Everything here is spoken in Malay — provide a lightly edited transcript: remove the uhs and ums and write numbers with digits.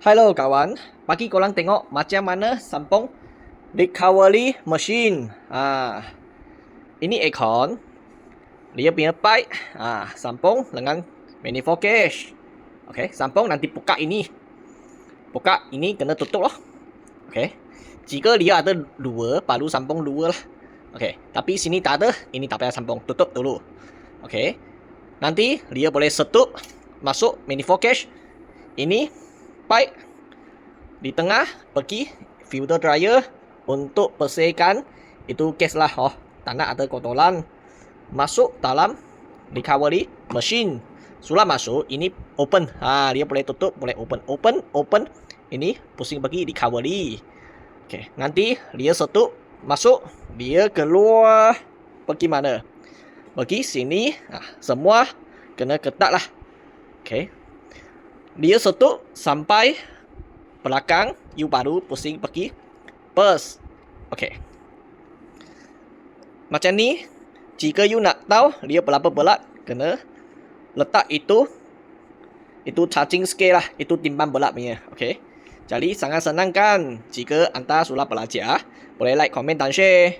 Hello kawan, bagi korang tengok macam mana sambung recovery machine. Ini aircon, dia punya pipe, sambung dengan manifold cage. Okey, sambung nanti buka ini. Buka ini kena tutup lah. Okey. Jika dia ada dua, baru sambung dua lah. Okey, tapi sini tak ada, ini tak payah sambung, tutup dulu. Okey. Nanti dia boleh setup masuk manifold cage. Ini pipe di tengah pergi filter dryer untuk bersihkan itu gas lah, tak nak ada kotoran masuk dalam recovery machine. Sudah masuk, ini open, dia boleh tutup, boleh open, ini pusing pergi recovery. Okey, nanti dia setup masuk, dia keluar pergi mana? Pergi sini, semua kena ketat lah. Okey, dia setup sampai belakang, you baru pusing pergi pers. Okey, macam ni. Jika you nak tahu dia berapa berat, kena letak itu charging scale lah, itu timbang berat punya. Okey, jadi sangat senang kan jika anda sudah belajar. Boleh like, komen dan share.